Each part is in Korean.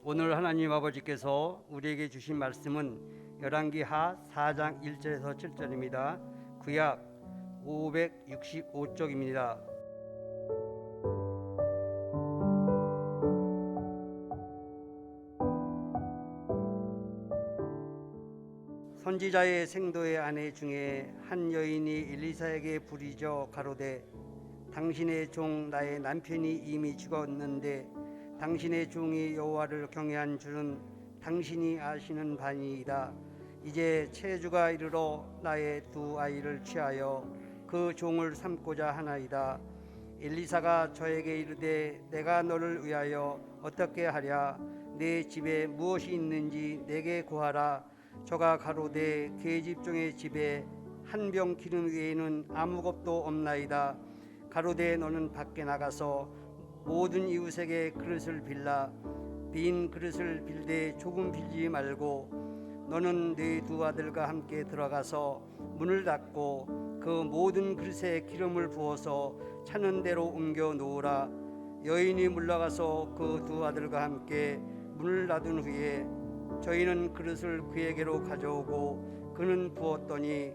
오늘 하나님 아버지께서 우리에게 주신 말씀은 열왕기하 4장 1절에서 7절입니다. 구약 565쪽입니다. 선지자의 생도의 아내 중에 한 여인이 엘리사에게 부르짖어 가로되 당신의 종 나의 남편이 이미 죽었는데 당신의 종이 여호와를 경외한 줄은 당신이 아시는 바니이다. 이제 체주가 이르러 나의 두 아이를 취하여 그 종을 삼고자 하나이다. 엘리사가 저에게 이르되 내가 너를 위하여 어떻게 하랴? 내 집에 무엇이 있는지 내게 구하라. 저가 가로되 계집종의 집에 한 병 기름 외에는 아무것도 없나이다. 가로되 너는 밖에 나가서 모든 이웃에게 그릇을 빌라. 빈 그릇을 빌되 조금 빌지 말고 너는 네 두 아들과 함께 들어가서 문을 닫고 그 모든 그릇에 기름을 부어서 차는 대로 옮겨 놓으라. 여인이 물러가서 그 두 아들과 함께 문을 닫은 후에 저희는 그릇을 그에게로 가져오고 그는 부었더니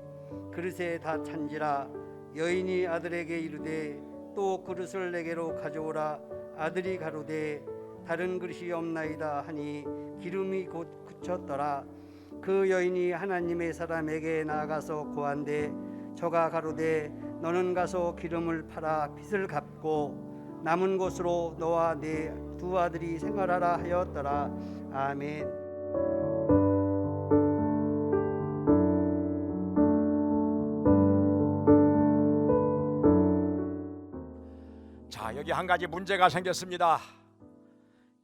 그릇에 다 찬지라. 여인이 아들에게 이르되 또 그릇을 내게로 가져오라. 아들이 가로되 다른 그릇이 없나이다 하니 기름이 곧 그쳤더라. 그 여인이 하나님의 사람에게 나아가서 고한데 저가 가로되 너는 가서 기름을 팔아 빚을 갚고 남은 곳으로 너와 네 두 아들이 생활하라 하였더라. 아멘. 자, 여기 한 가지 문제가 생겼습니다.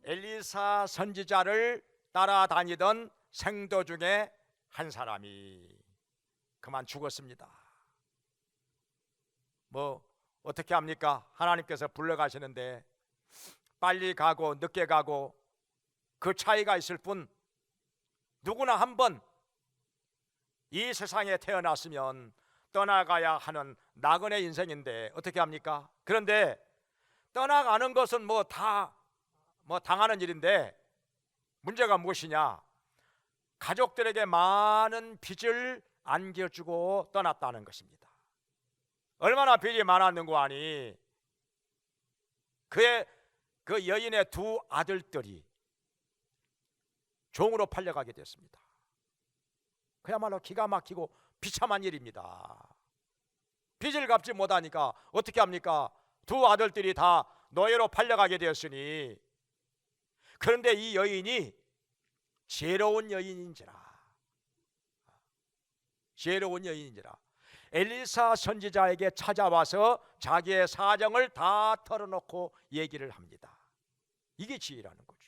엘리사 선지자를 따라다니던 생도 중에 한 사람이 그만 죽었습니다. 뭐 어떻게 합니까? 하나님께서 불러가시는데 빨리 가고 늦게 가고 그 차이가 있을 뿐, 누구나 한 번 이 세상에 태어났으면 떠나가야 하는 나그네 인생인데 어떻게 합니까? 그런데 떠나가는 것은 다 당하는 일인데 문제가 무엇이냐? 가족들에게 많은 빚을 안겨주고 떠났다는 것입니다. 얼마나 빚이 많았는고 하니 그 여인의 두 아들들이 종으로 팔려가게 됐습니다. 그야말로 기가 막히고 비참한 일입니다. 빚을 갚지 못하니까 어떻게 합니까? 두 아들들이 다 노예로 팔려가게 되었으니, 그런데 이 여인이 지혜로운 여인인지라 엘리사 선지자에게 찾아와서 자기의 사정을 다 털어놓고 얘기를 합니다. 이게 지혜라는 거죠.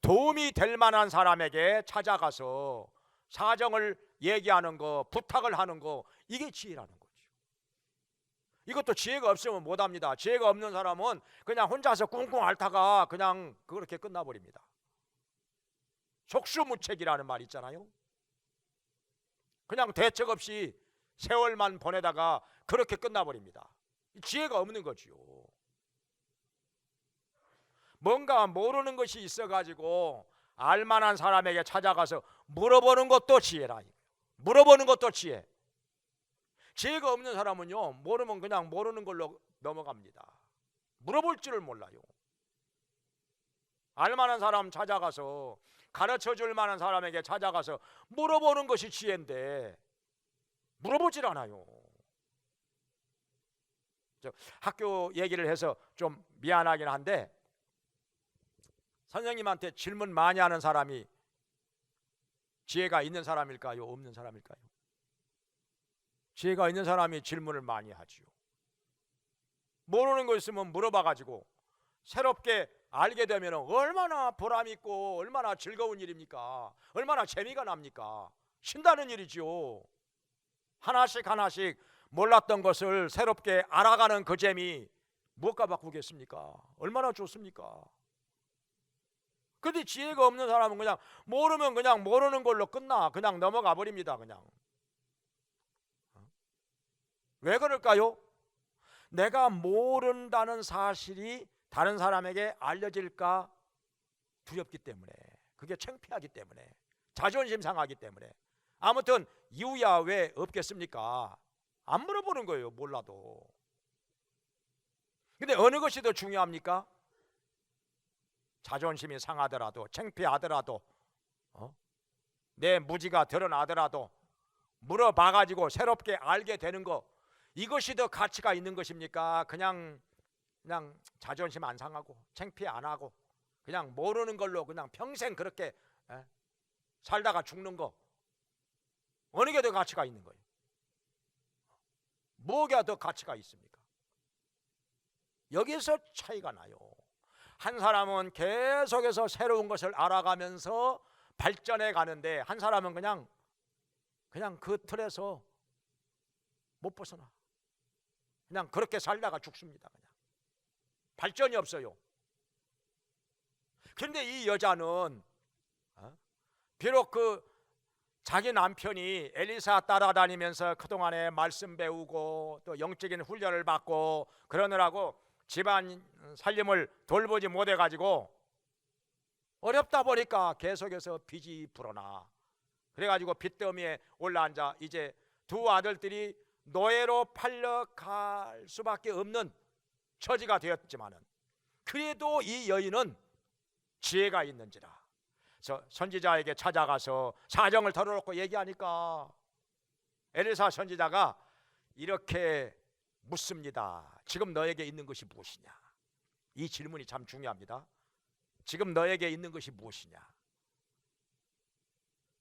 도움이 될 만한 사람에게 찾아가서 사정을 얘기하는 거, 부탁을 하는 거, 이게 지혜라는 거죠. 이것도 지혜가 없으면 못합니다. 지혜가 없는 사람은 그냥 혼자서 꿍꿍 앓다가 그냥 그렇게 끝나버립니다. 속수무책이라는 말 있잖아요. 그냥 대책 없이 세월만 보내다가 그렇게 끝나버립니다. 지혜가 없는 거지요. 뭔가 모르는 것이 있어가지고 알만한 사람에게 찾아가서 물어보는 것도 지혜라. 물어보는 것도 지혜. 지혜가 없는 사람은요, 모르면 그냥 모르는 걸로 넘어갑니다. 물어볼 줄을 몰라요. 알만한 사람 찾아가서, 가르쳐 줄 만한 사람에게 찾아가서 물어보는 것이 지혜인데 물어보질 않아요. 학교 얘기를 해서 좀 미안하긴 한데, 선생님한테 질문 많이 하는 사람이 지혜가 있는 사람일까요? 없는 사람일까요? 지혜가 있는 사람이 질문을 많이 하지요. 모르는 거 있으면 물어봐가지고 새롭게 알게 되면 얼마나 보람 있고 얼마나 즐거운 일입니까? 얼마나 재미가 납니까? 신다는 일이지요. 하나씩 몰랐던 것을 새롭게 알아가는 그 재미, 무엇과 바꾸겠습니까? 얼마나 좋습니까? 근데 지혜가 없는 사람은 그냥 모르면 그냥 모르는 걸로 끝나. 그냥 넘어가 버립니다. 그냥. 왜 그럴까요? 내가 모른다는 사실이 다른 사람에게 알려질까 두렵기 때문에, 그게 창피하기 때문에, 자존심 상하기 때문에. 아무튼 이유야 왜 없겠습니까? 안 물어보는 거예요, 몰라도. 근데 어느 것이 더 중요합니까? 자존심이 상하더라도, 창피하더라도, 내 무지가 드러나더라도 물어봐가지고 새롭게 알게 되는 거, 이것이 더 가치가 있는 것입니까? 그냥 자존심 안 상하고 창피 안 하고 그냥 모르는 걸로 그냥 평생 그렇게 살다가 죽는 거, 어느 게 더 가치가 있는 거예요? 뭐가 더 가치가 있습니까? 여기서 차이가 나요. 한 사람은 계속해서 새로운 것을 알아가면서 발전해 가는데, 한 사람은 그냥 그 틀에서 못 벗어나. 그냥 그렇게 살다가 죽습니다. 그냥 발전이 없어요. 그런데 이 여자는 비록 그 자기 남편이 엘리사 따라다니면서 그동안에 말씀 배우고 또 영적인 훈련을 받고 그러느라고 집안 살림을 돌보지 못해가지고 어렵다 보니까 계속해서 빚이 불어나. 그래가지고 빚더미에 올라앉아 이제 두 아들들이 노예로 팔려갈 수밖에 없는 처지가 되었지만은, 그래도 이 여인은 지혜가 있는지라 선지자에게 찾아가서 사정을 털어놓고 얘기하니까 엘리사 선지자가 이렇게 묻습니다. 지금 너에게 있는 것이 무엇이냐? 이 질문이 참 중요합니다. 지금 너에게 있는 것이 무엇이냐?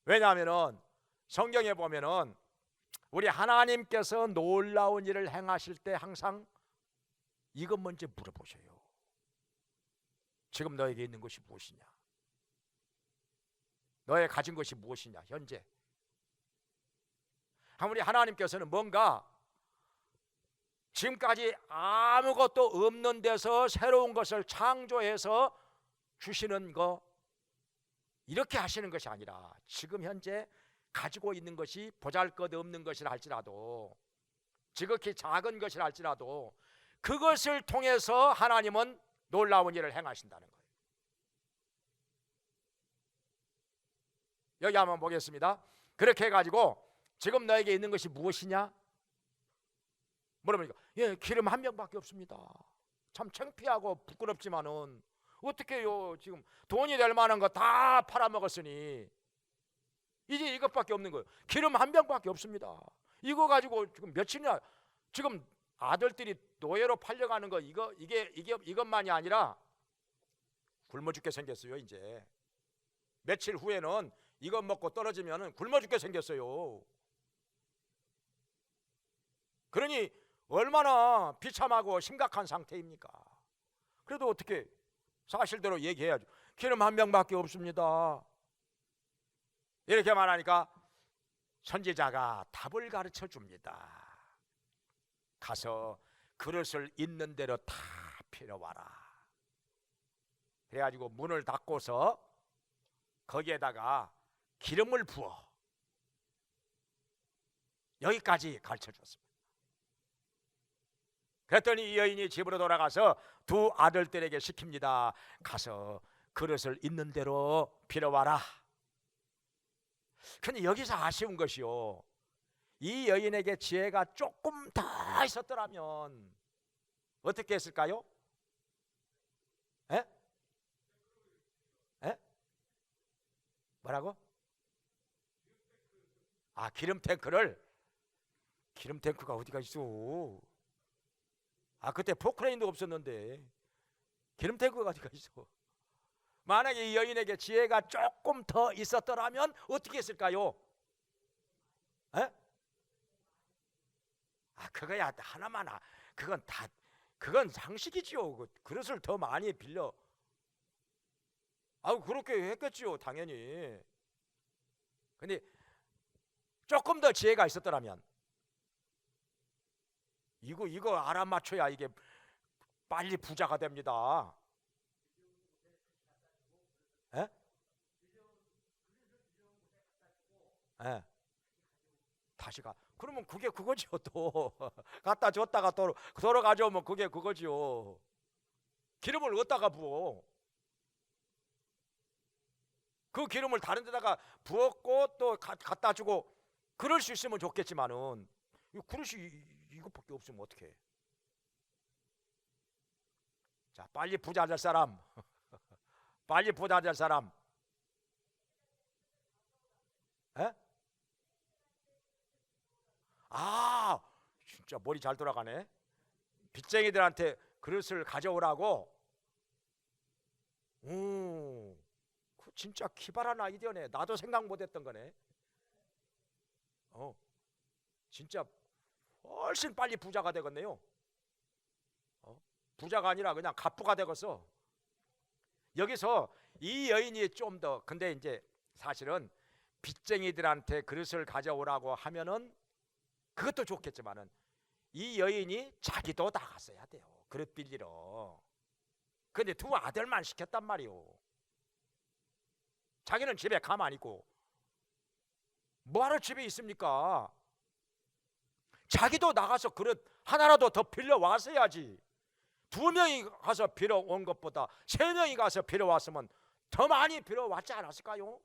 왜냐하면 성경에 보면은 우리 하나님께서 놀라운 일을 행하실 때 항상 이것 먼저 물어보셔요. 지금 너에게 있는 것이 무엇이냐? 너의 가진 것이 무엇이냐? 현재 우리 하나님께서는 뭔가 지금까지 아무것도 없는 데서 새로운 것을 창조해서 주시는 거, 이렇게 하시는 것이 아니라 지금 현재 가지고 있는 것이 보잘것없는 것이라 할지라도, 지극히 작은 것이라 할지라도 그것을 통해서 하나님은 놀라운 일을 행하신다는 거예요. 여기 한번 보겠습니다. 그렇게 해가지고 지금 너에게 있는 것이 무엇이냐? 물어보니까 기름 한 병밖에 없습니다. 참 창피하고 부끄럽지만은 어떻게요? 지금 돈이 될 만한 거 다 팔아먹었으니 이제 이것밖에 없는 거예요. 기름 한 병밖에 없습니다. 이거 가지고 지금 며칠이나, 지금 아들들이 노예로 팔려가는 거, 이것만이 아니라 굶어 죽게 생겼어요. 이제 며칠 후에는 이거 먹고 떨어지면 굶어 죽게 생겼어요. 그러니 얼마나 비참하고 심각한 상태입니까? 그래도 어떻게 사실대로 얘기해야죠. 기름 한 병밖에 없습니다. 이렇게 말하니까 선지자가 답을 가르쳐 줍니다. 가서 그릇을 있는 대로 다 빌어와라. 그래가지고 문을 닫고서 거기에다가 기름을 부어. 여기까지 가르쳐 줬습니다. 그랬더니 이 여인이 집으로 돌아가서 두 아들들에게 시킵니다. 가서 그릇을 있는 대로 빌어와라. 근데 여기서 아쉬운 것이요, 이 여인에게 지혜가 조금 더 있었더라면 어떻게 했을까요? 에? 에? 뭐라고? 기름 탱크가 어디가 있어? 그때 포크레인도 없었는데 기름 탱크가 어디가 있어? 만약에 이 여인에게 지혜가 조금 더 있었더라면 어떻게 했을까요? 에? 그거야 하나만, 그건 상식이지요. 그릇을 더 많이 빌려. 그렇게 했겠지요, 당연히. 근데 조금 더 지혜가 있었더라면, 이거 알아맞혀야 이게 빨리 부자가 됩니다. 에? 에. 다시 가. 그러면 그게 그거죠. 또 갖다 줬다가 또 가져오면 그게 그거죠. 기름을 어디다가 부어? 그 기름을 다른 데다가 부었고 또 갖다 주고 그럴 수 있으면 좋겠지만은 이 그릇이 이것밖에 없으면 어떡해. 자, 빨리 부자 될 사람. 빨리 부자 될 사람. 에? 아, 진짜 머리 잘 돌아가네. 빚쟁이들한테 그릇을 가져오라고. 그 진짜 기발한 아이디어네. 나도 생각 못했던 거네. 진짜 훨씬 빨리 부자가 되겠네요. 부자가 아니라 그냥 갑부가 되겠어. 여기서 이 여인이 좀 더, 근데 이제 사실은 빚쟁이들한테 그릇을 가져오라고 하면은 그것도 좋겠지만은 이 여인이 자기도 나갔어야 돼요. 그릇 빌리러. 근데 두 아들만 시켰단 말이오. 자기는 집에 가만히 있고 뭐하러 집에 있습니까? 자기도 나가서 그릇 하나라도 더 빌려 왔어야지. 2명이 가서 빌어 온 것보다 3명이 가서 빌어 왔으면 더 많이 빌어 왔지 않았을까요?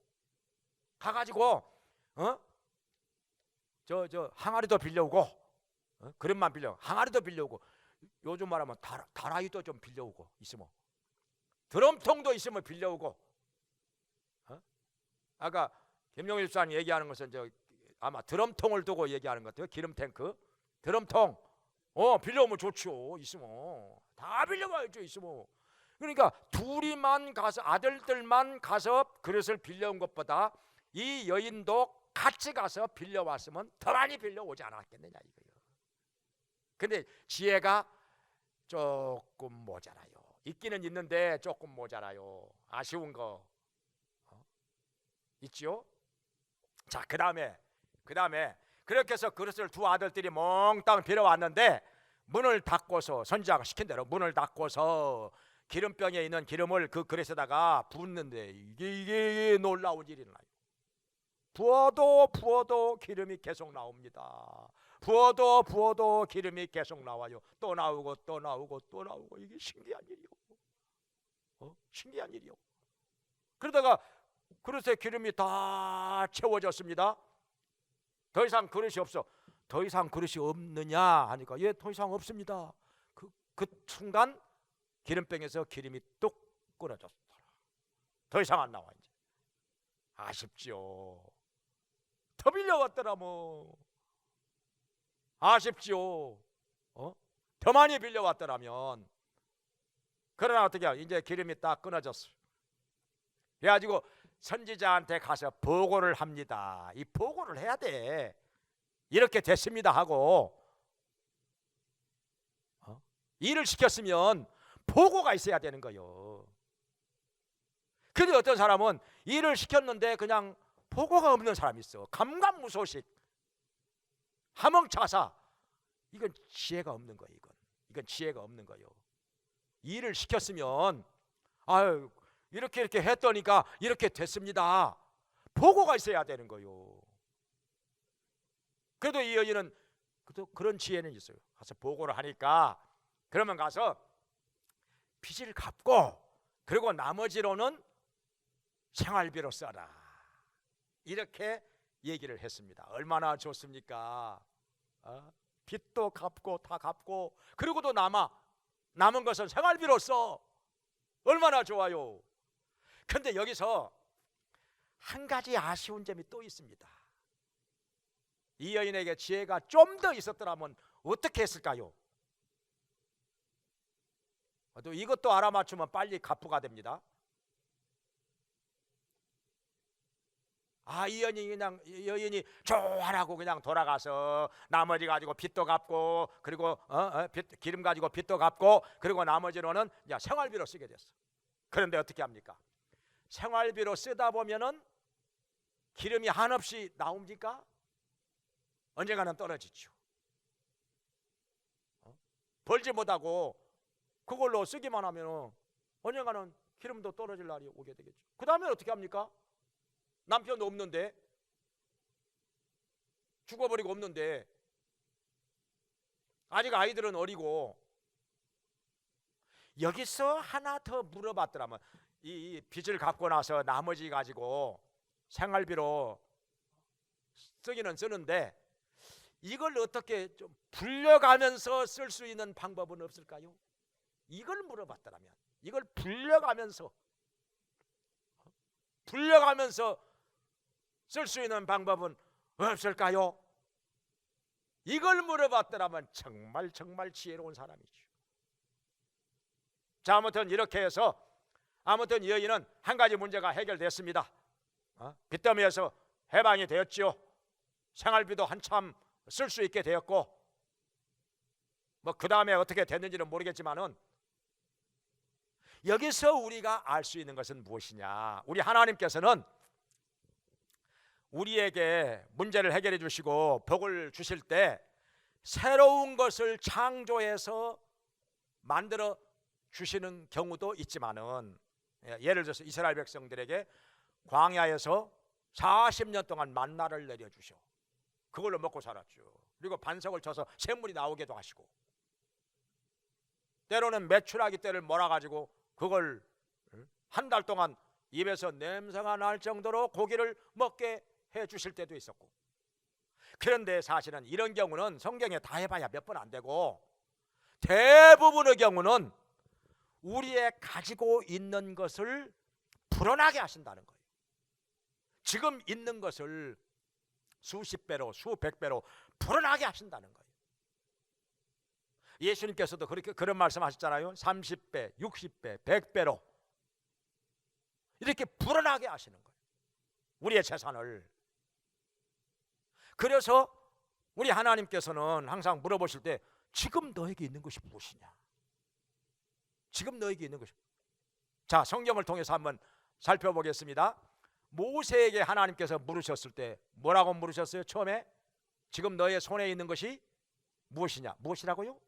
가가지고 저 항아리도 빌려오고 그릇만 빌려 항아리도 빌려오고 요즘 말하면 다라이도 좀 빌려오고 있으면 드럼통도 있으면 빌려오고 아까 김용일 집사님 얘기하는 것은 아마 드럼통을 두고 얘기하는 것 같아요. 기름 탱크 드럼통 빌려오면 좋죠. 있으면 다 빌려와야죠. 있으면. 그러니까 둘이만 가서 아들들만 가서 그릇을 빌려온 것보다 이 여인도 같이 가서 빌려왔으면 더 많이 빌려오지 않았겠느냐 이거예요. 근데 지혜가 조금 모자라요. 있기는 있는데 조금 모자라요. 아쉬운 거 있지요? 자, 그 다음에 그렇게 해서 그릇을 2 아들들이 몽땅 빌어왔는데 문을 닫고서 선지자가 시킨 대로 문을 닫고서 기름병에 있는 기름을 그 그릇에다가 붓는데 이게 놀라운 일이 나요. 부어도 기름이 계속 나옵니다. 부어도 기름이 계속 나와요. 또 나오고 이게 신기한 일이요. 신기한 일이요. 그러다가 그릇에 기름이 다 채워졌습니다. 더 이상 그릇이 없어. 더 이상 그릇이 없느냐 하니까 예, 더 이상 없습니다. 그 순간 기름병에서 기름이 뚝 끊어졌더라. 더 이상 안 나와 이제. 아쉽지요. 더 빌려왔더라 뭐. 아쉽지요. 더 많이 빌려왔더라면. 그러나 어떻게 이제 기름이 딱 끊어졌어. 그래가지고 선지자한테 가서 보고를 합니다. 이 보고를 해야 돼. 이렇게 됐습니다 하고 일을 시켰으면 보고가 있어야 되는 거예요. 근데 어떤 사람은 일을 시켰는데 그냥 보고가 없는 사람이 있어. 감감무소식, 하멍차사. 이건 지혜가 없는 거예요. 이건 지혜가 없는 거예요. 일을 시켰으면 아유 이렇게 했더니까 이렇게 됐습니다. 보고가 있어야 되는 거예요. 그래도 이 여인은 그런 지혜는 있어요. 가서 보고를 하니까 그러면 가서 빚을 갚고 그리고 나머지로는 생활비로 써라. 이렇게 얘기를 했습니다. 얼마나 좋습니까? 빚도 갚고 다 갚고 그리고도 남은 것은 생활비로 써. 얼마나 좋아요. 근데 여기서 한 가지 아쉬운 점이 또 있습니다. 이 여인에게 지혜가 좀 더 있었더라면 어떻게 했을까요? 또 이것도 알아맞추면 빨리 갑부가 됩니다. 이 여인이 좋아라고 그냥 돌아가서 나머지 가지고 빚도 갚고 그리고 기름 가지고 빚도 갚고 그리고 나머지로는 이제 생활비로 쓰게 됐어. 그런데 어떻게 합니까? 생활비로 쓰다 보면은 기름이 한없이 나옵니까? 언젠가는 떨어지죠. 벌지 못하고 그걸로 쓰기만 하면 언젠가는 기름도 떨어질 날이 오게 되겠죠. 그 다음에 어떻게 합니까? 남편도 없는데 죽어버리고 없는데 아직 아이들은 어리고 여기서 하나 더 물어봤더라면 이 빚을 갚고 나서 나머지 가지고 생활비로 쓰기는 쓰는데 이걸 어떻게 좀 불려가면서 쓸 수 있는 방법은 없을까요? 이걸 물어봤더라면, 이걸 불려가면서 쓸 수 있는 방법은 없을까요? 이걸 물어봤더라면 정말 지혜로운 사람이죠. 자, 아무튼 이렇게 해서 아무튼 이 여인은 한 가지 문제가 해결됐습니다. 빚더미에서 해방이 되었지요. 생활비도 한참 쓸 수 있게 되었고, 뭐 그 다음에 어떻게 됐는지는 모르겠지만은 여기서 우리가 알 수 있는 것은 무엇이냐? 우리 하나님께서는 우리에게 문제를 해결해 주시고 복을 주실 때 새로운 것을 창조해서 만들어 주시는 경우도 있지만은, 예를 들어서 이스라엘 백성들에게 광야에서 40년 동안 만나를 내려 주셔. 그걸로 먹고 살았죠. 그리고 반석을 쳐서 샘물이 나오게도 하시고, 때로는 메추라기 떼를 몰아 가지고 그걸 한 달 동안 입에서 냄새가 날 정도로 고기를 먹게 해 주실 때도 있었고, 그런데 사실은 이런 경우는 성경에 다 해봐야 몇 번 안 되고, 대부분의 경우는 우리의 가지고 있는 것을 불어나게 하신다는 거예요. 지금 있는 것을 수십 배로 수백 배로 불어나게 하신다는 거예요. 예수님께서도 그렇게 그런 말씀하셨잖아요. 30배, 60배, 100배로 이렇게 불어나게 하시는 거예요, 우리의 재산을. 그래서 우리 하나님께서는 항상 물어보실 때 지금 너에게 있는 것이 무엇이냐? 지금 너에게 있는 것이. 자, 성경을 통해서 한번 살펴보겠습니다. 모세에게 하나님께서 물으셨을 때 뭐라고 물으셨어요? 처음에 지금 너의 손에 있는 것이 무엇이냐? 무엇이라고요?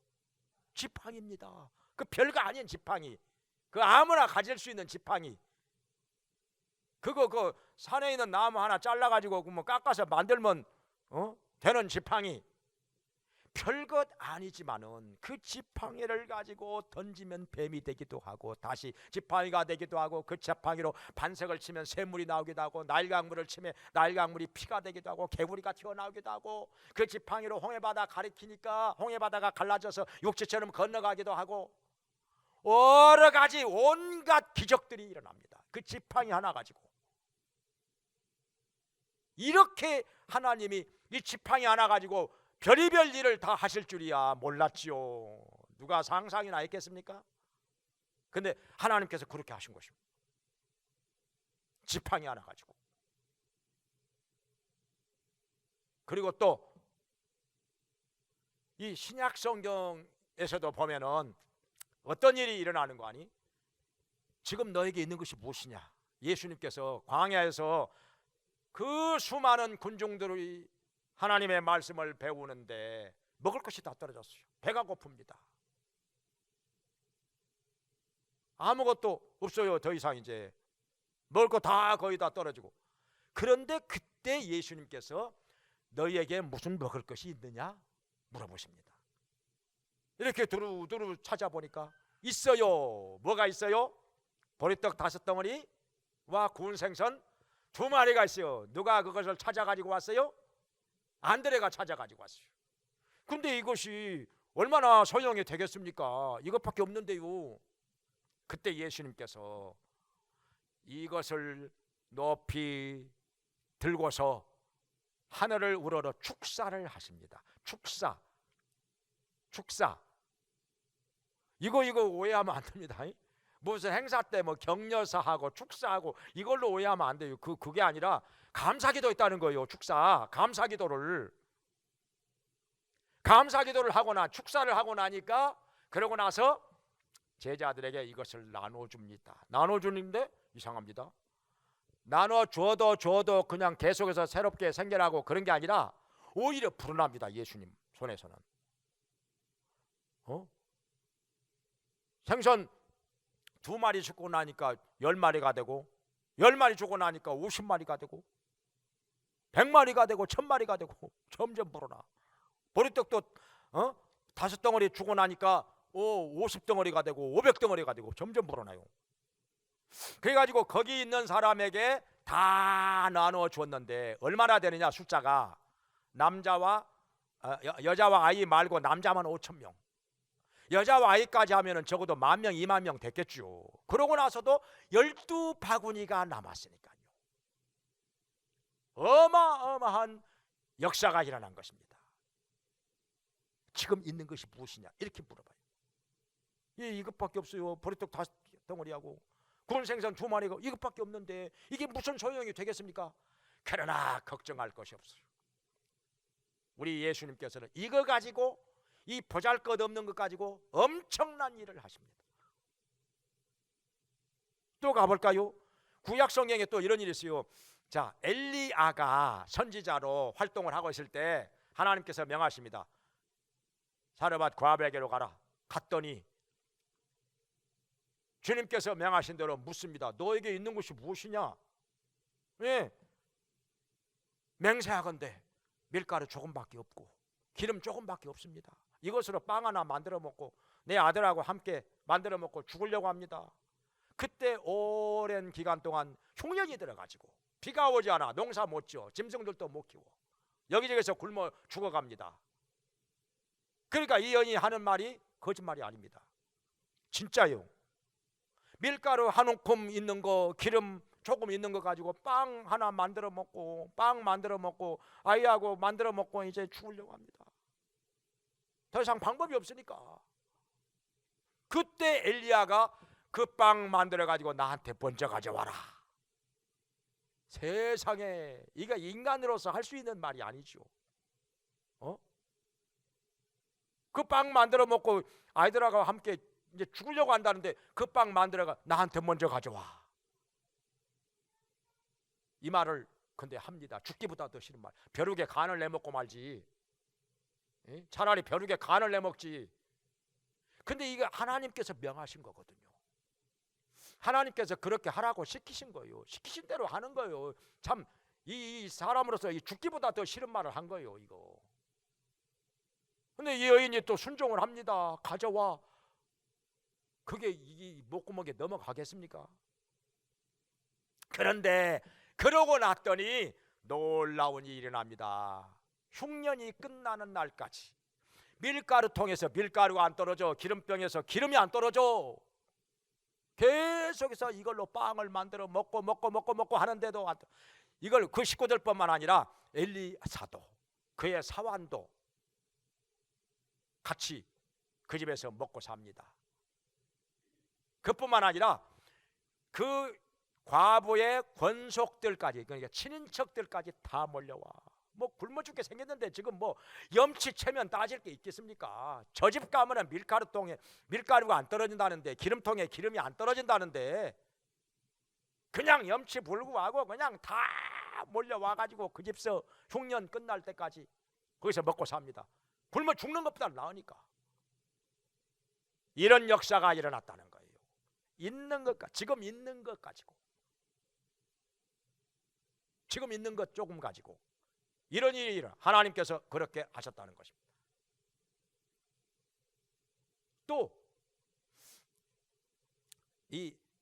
지팡이입니다. 그 별거 아닌 지팡이, 그 아무나 가질 수 있는 지팡이, 그거 그 산에 있는 나무 하나 잘라가지고 뭐 깎아서 만들면 되는 지팡이. 별것 아니지만은 그 지팡이를 가지고 던지면 뱀이 되기도 하고 다시 지팡이가 되기도 하고, 그 지팡이로 반석을 치면 샘물이 나오기도 하고, 날강물을 치면 날강물이 피가 되기도 하고, 개구리가 튀어나오기도 하고, 그 지팡이로 홍해바다 가리키니까 홍해바다가 갈라져서 육지처럼 건너가기도 하고, 여러 가지 온갖 기적들이 일어납니다. 그 지팡이 하나 가지고. 이렇게 하나님이 이 지팡이 하나 가지고 별의별 일을 다 하실 줄이야 몰랐지요. 누가 상상이나 했겠습니까? 근데 하나님께서 그렇게 하신 것입니다. 지팡이 하나 가지고. 그리고 또 이 신약 성경에서도 보면은 어떤 일이 일어나는 거 아니? 지금 너에게 있는 것이 무엇이냐? 예수님께서 광야에서 그 수많은 군중들이 하나님의 말씀을 배우는데 먹을 것이 다 떨어졌어요. 배가 고픕니다. 아무것도 없어요. 더 이상 이제 먹을 거 다 거의 다 떨어지고. 그런데 그때 예수님께서 너희에게 무슨 먹을 것이 있느냐 물어보십니다. 이렇게 두루두루 찾아보니까 있어요. 뭐가 있어요? 보리떡 5덩어리와 구운 생선 2마리가 있어요. 누가 그것을 찾아가지고 왔어요? 안드레가 찾아가지고 왔어요. 근데 이것이 얼마나 소용이 되겠습니까? 이것밖에 없는데요. 그때 예수님께서 이것을 높이 들고서 하늘을 우러러 축사를 하십니다. 축사. 이거 오해하면 안 됩니다. 무슨 행사 때 뭐 격려사하고 축사하고 이걸로 오해하면 안 돼요. 그게 아니라 감사기도 있다는 거예요. 축사, 감사기도를 하거나 축사를 하고 나니까, 그러고 나서 제자들에게 이것을 나눠줍니다. 나눠주는데 이상합니다. 나눠줘도 그냥 계속해서 새롭게 생겨나고 그런 게 아니라 오히려 불어납니다. 예수님 손에서는. 생선 2마리 죽고 나니까 10마리가 되고, 10마리 죽고 나니까 50마리가 되고, 100마리가 되고, 1000마리가 되고, 점점 불어나. 보리떡도 5덩어리 주고 나니까 50덩어리가 되고 500덩어리가 되고 점점 불어나요. 그래가지고 거기 있는 사람에게 다 나눠 줬는데 얼마나 되느냐? 숫자가 남자와 여자와 아이 말고 남자만 5천 명, 여자와 아이까지 하면은 적어도 10,000명, 20,000명 됐겠죠. 그러고 나서도 12바구니가 남았으니까요. 어마어마한 역사가 일어난 것입니다. 지금 있는 것이 무엇이냐? 이렇게 물어봐요. 이것밖에 없어요. 보리떡 5덩어리하고 구운 생선 2마리고 이것밖에 없는데 이게 무슨 소용이 되겠습니까? 그러나 걱정할 것이 없어요. 우리 예수님께서는 이거 가지고, 이 보잘것없는 것 가지고 엄청난 일을 하십니다. 또 가볼까요? 구약 성경에 또 이런 일이 있어요. 자, 엘리야가 선지자로 활동을 하고 있을 때 하나님께서 명하십니다. 사르밧 과부에게로 가라. 갔더니 주님께서 명하신 대로 묻습니다. 너에게 있는 것이 무엇이냐? 예. 맹세하건대 밀가루 조금밖에 없고 기름 조금밖에 없습니다. 이것으로 빵 하나 만들어 먹고 내 아들하고 함께 만들어 먹고 죽으려고 합니다. 그때 오랜 기간 동안 흉년이 들어가지고 비가 오지 않아 농사 못 지어 짐승들도 못 키워 여기저기서 굶어 죽어갑니다. 그러니까 이 여인이 하는 말이 거짓말이 아닙니다. 진짜요. 밀가루 한 움큼 있는 거, 기름 조금 있는 거 가지고 빵 하나 만들어 먹고 아이하고 만들어 먹고 이제 죽으려고 합니다. 더 이상 방법이 없으니까. 그때 엘리야가 그 빵 만들어 가지고 나한테 먼저 가져와라. 세상에, 이게 인간으로서 할 수 있는 말이 아니죠. 그 빵 만들어 먹고 아이들하고 함께 이제 죽으려고 한다는데 그 빵 만들어가 나한테 먼저 가져와. 이 말을 근데 합니다. 죽기보다 더 싫은 말. 벼룩에 간을 내먹고 말지. 차라리 벼룩에 간을 내먹지. 근데 이거 하나님께서 명하신 거거든요. 하나님께서 그렇게 하라고 시키신 거예요. 시키신 대로 하는 거예요. 참 이 사람으로서 이 죽기보다 더 싫은 말을 한 거예요, 이거. 근데 이 여인이 또 순종을 합니다. 가져와. 그게 이 목구멍에 넘어가겠습니까? 그런데 그러고 났더니 놀라운 일이 일어납니다. 흉년이 끝나는 날까지 밀가루통에서 밀가루가 안 떨어져, 기름병에서 기름이 안 떨어져. 계속해서 이걸로 빵을 만들어 먹고 하는데도 이걸 그 식구들뿐만 아니라 엘리사도 그의 사환도 같이 그 집에서 먹고 삽니다. 그뿐만 아니라 그 과부의 권속들까지, 그러니까 친인척들까지 다 몰려와. 뭐 굶어 죽게 생겼는데 지금 뭐 염치채면 따질 게 있겠습니까? 저 집 가면은 밀가루통에 밀가루가 안 떨어진다는데, 기름통에 기름이 안 떨어진다는데 그냥 염치 불구하고 그냥 다 몰려와 가지고 그 집서 흉년 끝날 때까지 거기서 먹고 삽니다. 굶어 죽는 것보다 나으니까. 이런 역사가 일어났다는 거예요. 있는 것, 지금 있는 것 가지고, 지금 있는 것 조금 가지고 이런 일이 일어나. 하나님께서 그렇게 하셨다는 것입니다. 또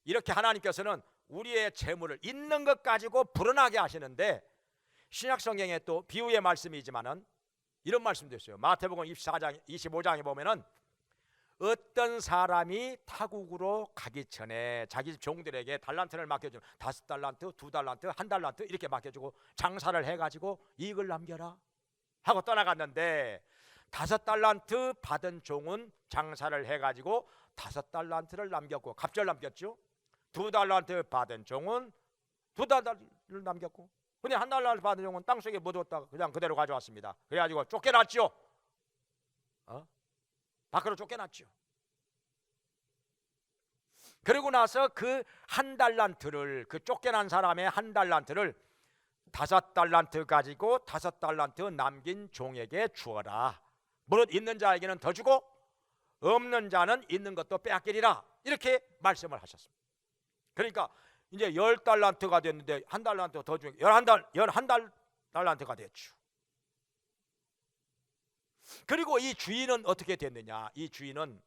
이렇게 하나님께서는 우리의 재물을 있는 것 가지고 불어나게 하시는데, 신약 성경에 또 비유의 말씀이지만은 이런 말씀도 있어요. 마태복음 25장에 보면은 어떤 사람이 타국으로 가기 전에 자기 종들에게 달란트를 맡겨주면 5달란트, 2달란트, 1달란트 이렇게 맡겨주고 장사를 해가지고 이익을 남겨라 하고 떠나갔는데, 5달란트 받은 종은 장사를 해가지고 5달란트를 남겼고 갑절 남겼죠. 2달란트 받은 종은 2달란트를 남겼고, 근데 1달란트 받은 종은 땅속에 묻었다가 그냥 그대로 가져왔습니다. 그래가지고 쫓겨났죠. 밖으로 쫓겨났죠. 그리고 나서 그 1달란트를, 그 쫓겨난 사람의 1달란트를 5달란트 가지고 5달란트 남긴 종에게 주어라. 무릇 있는 자에게는 더 주고 없는 자는 있는 것도 빼앗기리라. 이렇게 말씀을 하셨습니다. 그러니까 이제 10달란트가 됐는데 1달란트 더 주니까 11달란트가 됐죠. 그리고 이 주인은 어떻게 됐느냐? 이 주인은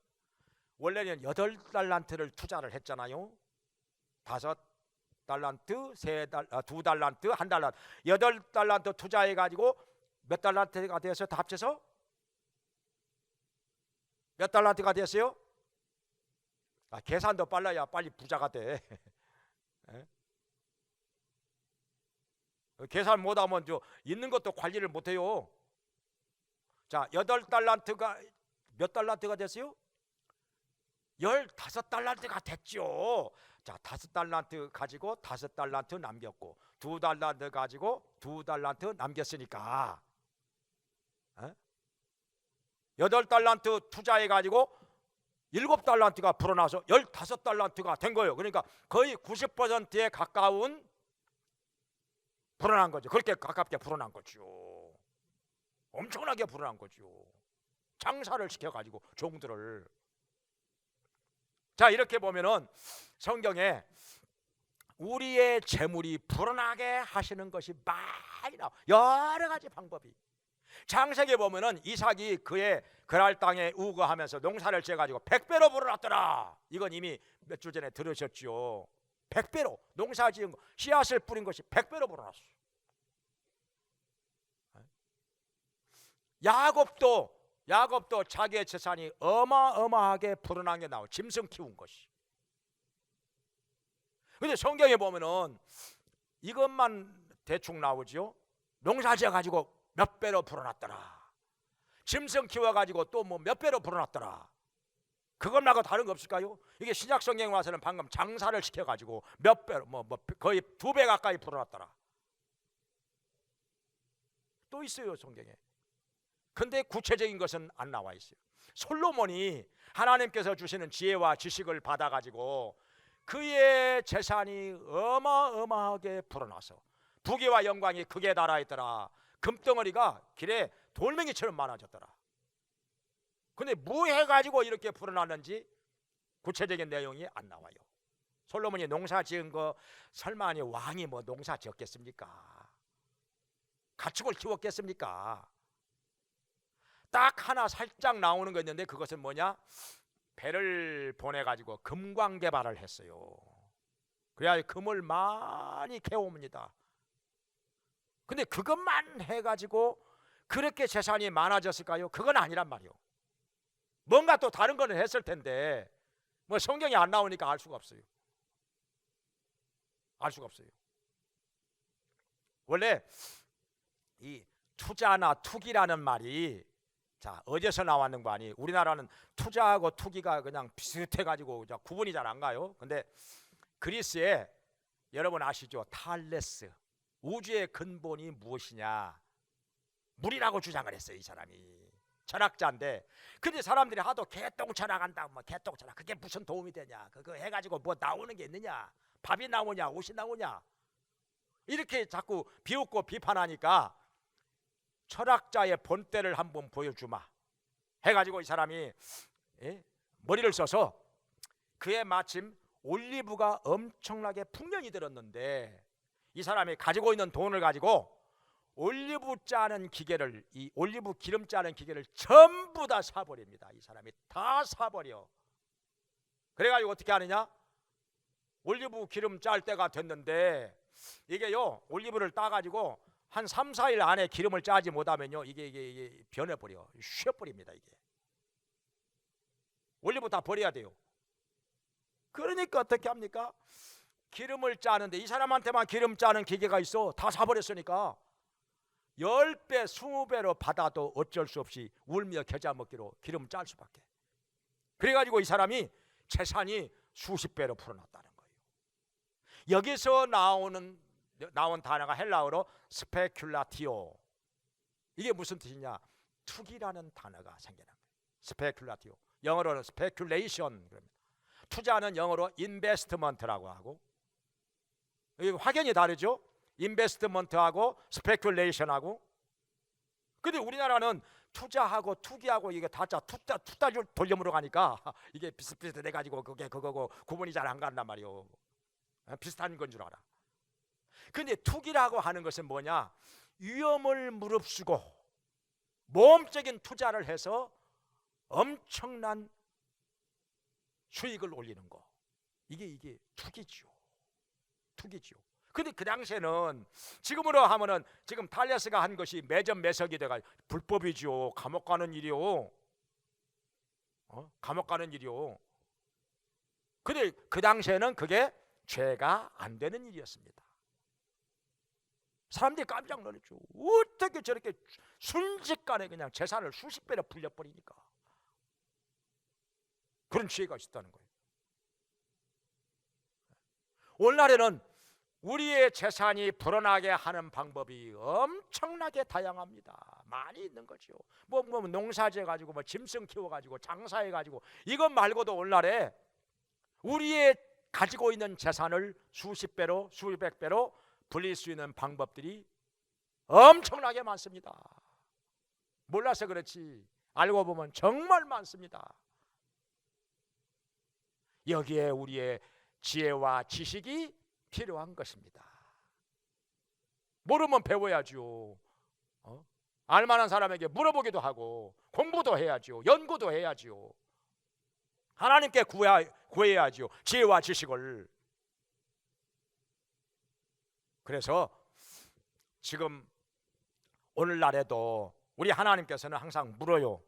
원래는 8달란트를 투자를 했잖아요. 5달란트, 2달란트, 1달란트, 8달란트 투자해 가지고 몇 달란트가 되었어요? 다 합쳐서 몇 달란트가 됐어요? 계산도 빨라야 빨리 부자가 돼. 계산 못하면 있는 것도 관리를 못해요. 자, 8달란트가 몇 달란트가 됐어요? 15달란트가 됐죠. 자, 5달란트 가지고 5달란트 남겼고 2달란트 가지고 2달란트 남겼으니까 8달란트 투자해 가지고 7달란트가 불어나서 15달란트가 된 거예요. 그러니까 거의 90%에 가까운 불어난 거죠. 그렇게 가깝게 불어난 거죠. 엄청나게 불어난 거죠. 장사를 시켜가지고 종들을. 자, 이렇게 보면은 성경에 우리의 재물이 불어나게 하시는 것이 많이 나와. 여러 가지 방법이. 창세기에 보면은 이삭이 그의 그랄 땅에 우거하면서 농사를 지어가지고 100배로 불어났더라. 이건 이미 몇 주 전에 들으셨죠. 100배로 농사 지은 거, 씨앗을 뿌린 것이 100배로 불어났어. 야곱도 자기의 재산이 어마어마하게 불어난 게 나와. 짐승 키운 것이. 근데 성경에 보면은 이것만 대충 나오죠. 농사 지어 가지고 몇 배로 불어났더라. 짐승 키워 가지고 또 뭐 몇 배로 불어났더라. 그것 말고 다른 거 없을까요? 이게 신약 성경에 와서는 방금 장사를 시켜 가지고 몇 배로 뭐 거의 2배 가까이 불어났더라. 또 있어요, 성경에. 근데 구체적인 것은 안 나와 있어요. 솔로몬이 하나님께서 주시는 지혜와 지식을 받아 가지고 그의 재산이 어마어마하게 불어나서 부귀와 영광이 극에 달하였더라. 금덩어리가 길에 돌멩이처럼 많아졌더라. 근데 뭐 해가지고 이렇게 불어났는지 구체적인 내용이 안 나와요. 솔로몬이 농사 지은 거 설마 아니 왕이 뭐 농사 지었겠습니까? 가축을 키웠겠습니까? 딱 하나 살짝 나오는 거 있는데 그것은 뭐냐? 배를 보내가지고 금광 개발을 했어요. 그래야 금을 많이 캐옵니다. 근데 그것만 해가지고 그렇게 재산이 많아졌을까요? 그건 아니란 말이요. 뭔가 또 다른 거는 했을 텐데 뭐 성경이 안 나오니까 알 수가 없어요. 알 수가 없어요. 원래 이 투자나 투기라는 말이 자 어디서 나왔는 거 아니? 우리나라는 투자하고 투기가 그냥 비슷해가지고 구분이 잘 안 가요. 근데 그리스에 여러분 아시죠? 탈레스. 우주의 근본이 무엇이냐? 물이라고 주장을 했어요. 이 사람이 철학자인데, 근데 사람들이 하도 개똥 철학한다, 뭐 개똥 철학 그게 무슨 도움이 되냐? 그거 해가지고 뭐 나오는 게 있느냐? 밥이 나오냐? 옷이 나오냐? 이렇게 자꾸 비웃고 비판하니까 철학자의 본때를 한번 보여주마 해가지고 이 사람이 머리를 써서 그에 마침 올리브가 엄청나게 풍년이 들었는데 이 사람이 가지고 있는 돈을 가지고 올리브 짜는 기계를, 이 올리브 기름 짜는 기계를 전부 다 사버립니다. 이 사람이 다 사버려. 그래가지고 어떻게 하느냐? 올리브 기름 짤 때가 됐는데 이게요, 올리브를 따가지고 한 3, 4일 안에 기름을 짜지 못하면요 이게 변해버려. 쉬어버립니다. 이게 올리브 다 버려야 돼요. 그러니까 어떻게 합니까? 기름을 짜는데 이 사람한테만 기름 짜는 기계가 있어. 다 사버렸으니까 10배, 20배로 받아도 어쩔 수 없이 울며 겨자 먹기로 기름 짤 수밖에. 그래가지고 이 사람이 재산이 수십 배로 불어났다는 거예요. 여기서 나온 단어가 헬라어로 스페큘라티오. 이게 무슨 뜻이냐? 투기라는 단어가 생겨난 거예요. 스페큘라티오. 영어로는 스페큘레이션. 투자는 영어로 인베스트먼트라고 하고, 확연히 다르죠? 인베스트먼트하고 스페큘레이션하고. 근데 우리나라는 투자하고 투기하고 이게 다짜 투자 돌려물어 가니까 이게 비슷비슷해 가지고 그게 그거고 구분이 잘 안 간단 말이요. 비슷한 건 줄 알아. 근데 투기라고 하는 것은 뭐냐? 위험을 무릅쓰고 모험적인 투자를 해서 엄청난 수익을 올리는 거. 이게 투기죠. 투기지요. 근데 그 당시에는 지금으로 하면은 지금 탈레스가 한 것이 매점 매석이 돼가 불법이지요. 감옥 가는 일이요. 감옥 가는 일이요. 근데 그 당시에는 그게 죄가 안 되는 일이었습니다. 사람들이 깜짝 놀랐죠. 어떻게 저렇게 순식간에 그냥 재산을 수십 배로 불려버리니까. 그런 지혜가 있었다는 거예요. 오늘날에는 우리의 재산이 불어나게 하는 방법이 엄청나게 다양합니다. 많이 있는 거죠. 뭐 농사지어 가지고 뭐 짐승 키워 가지고 장사해 가지고 이것 말고도 오늘날에 우리의 가지고 있는 재산을 수십 배로 수백 배로 불릴 수 있는 방법들이 엄청나게 많습니다. 몰라서 그렇지 알고 보면 정말 많습니다. 여기에 우리의 지혜와 지식이 필요한 것입니다. 모르면 배워야죠. 알만한 사람에게 물어보기도 하고 공부도 해야죠. 연구도 해야죠. 하나님께 구해야죠. 지혜와 지식을. 그래서 지금 오늘날에도 우리 하나님께서는 항상 물어요.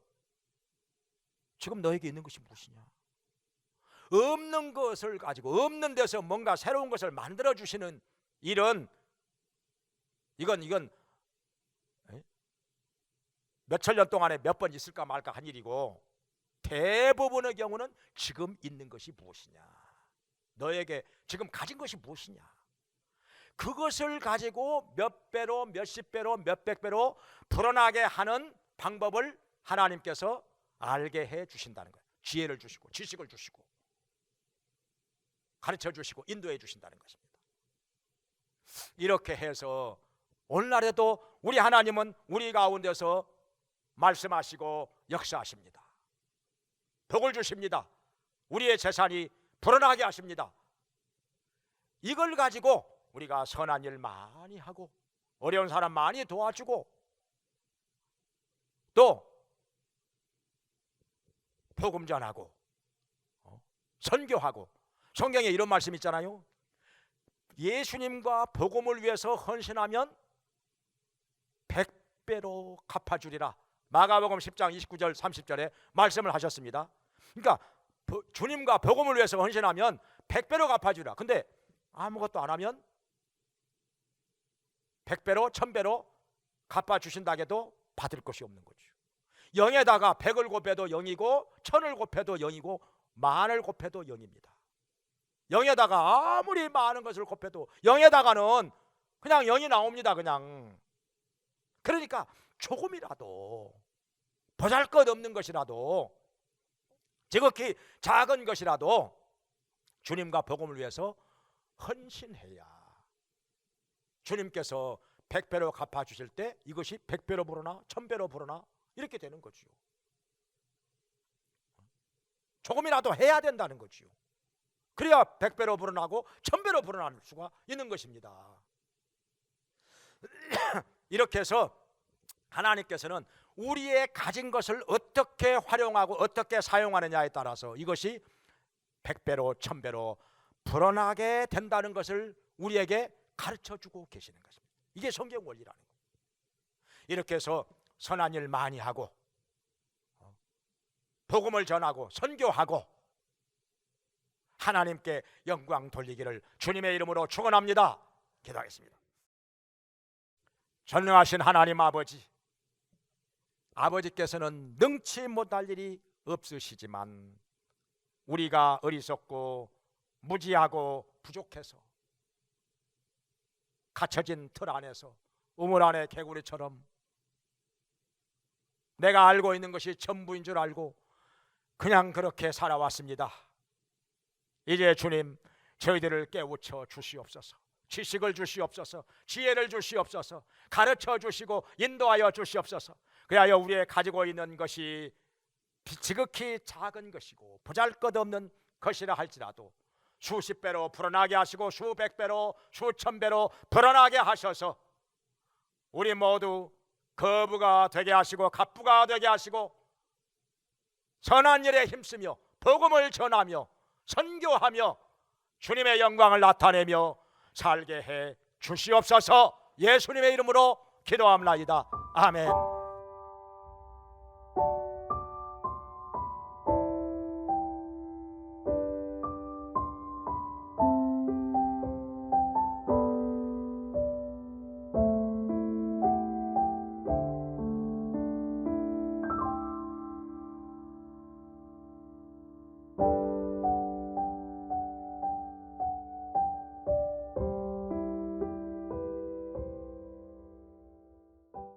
지금 너에게 있는 것이 무엇이냐? 없는 것을 가지고 없는 데서 뭔가 새로운 것을 만들어 주시는 일은 이건 몇천 년 동안에 몇 번 있을까 말까 한 일이고 대부분의 경우는 지금 있는 것이 무엇이냐? 너에게 지금 가진 것이 무엇이냐? 그것을 가지고 몇 배로 몇십 배로 몇백 배로 불어나게 하는 방법을 하나님께서 알게 해 주신다는 거예요. 지혜를 주시고 지식을 주시고 가르쳐 주시고 인도해 주신다는 것입니다. 이렇게 해서 오늘날에도 우리 하나님은 우리 가운데서 말씀하시고 역사하십니다. 복을 주십니다. 우리의 재산이 불어나게 하십니다. 이걸 가지고 우리가 선한 일 많이 하고 어려운 사람 많이 도와주고 또 복음 전하고 선교하고 성경에 이런 말씀 있잖아요. 예수님과 복음을 위해서 헌신하면 100배로 갚아주리라. 마가복음 10장 29절 30절에 말씀을 하셨습니다. 그러니까 주님과 복음을 위해서 헌신하면 100배로 갚아주리라. 근데 아무것도 안 하면 100배로 1000배로 갚아주신다 해도 받을 것이 없는 거죠. 0에다가 100을 곱해도 0이고 1000을 곱해도 0이고 만을 곱해도 0입니다. 0에다가 아무리 많은 것을 곱해도 0에다가는 그냥 0이 나옵니다. 그냥. 그러니까 조금이라도 보잘것없는 것이라도 지극히 작은 것이라도 주님과 복음을 위해서 헌신해야 주님께서 100배로 갚아주실 때 이것이 100배로 불어나 1000배로 불어나 이렇게 되는 거죠. 조금이라도 해야 된다는 거죠. 그래야 100배로 불어나고 1000배로 불어날 수가 있는 것입니다. 이렇게 해서 하나님께서는 우리의 가진 것을 어떻게 활용하고 어떻게 사용하느냐에 따라서 이것이 100배로 1000배로 불어나게 된다는 것을 우리에게 가르쳐주고 계시는 것입니다. 이게 성경 원리라는 거예요. 이렇게 해서 선한 일 많이 하고 복음을 전하고 선교하고 하나님께 영광 돌리기를 주님의 이름으로 축원합니다. 기도하겠습니다. 전능하신 하나님 아버지께서는 능치 못할 일이 없으시지만 우리가 어리석고 무지하고 부족해서 갇혀진 틀 안에서 우물 안의 개구리처럼 내가 알고 있는 것이 전부인 줄 알고 그냥 그렇게 살아왔습니다. 이제 주님 저희들을 깨우쳐 주시옵소서. 지식을 주시옵소서. 지혜를 주시옵소서. 가르쳐 주시고 인도하여 주시옵소서. 그리하여 우리의 가지고 있는 것이 지극히 작은 것이고 보잘것없는 것이라 할지라도 수십 배로 불어나게 하시고 수백 배로 수천 배로 불어나게 하셔서 우리 모두 거부가 되게 하시고 갑부가 되게 하시고 선한 일에 힘쓰며 복음을 전하며 선교하며 주님의 영광을 나타내며 살게 해 주시옵소서. 예수님의 이름으로 기도합나이다. 아멘.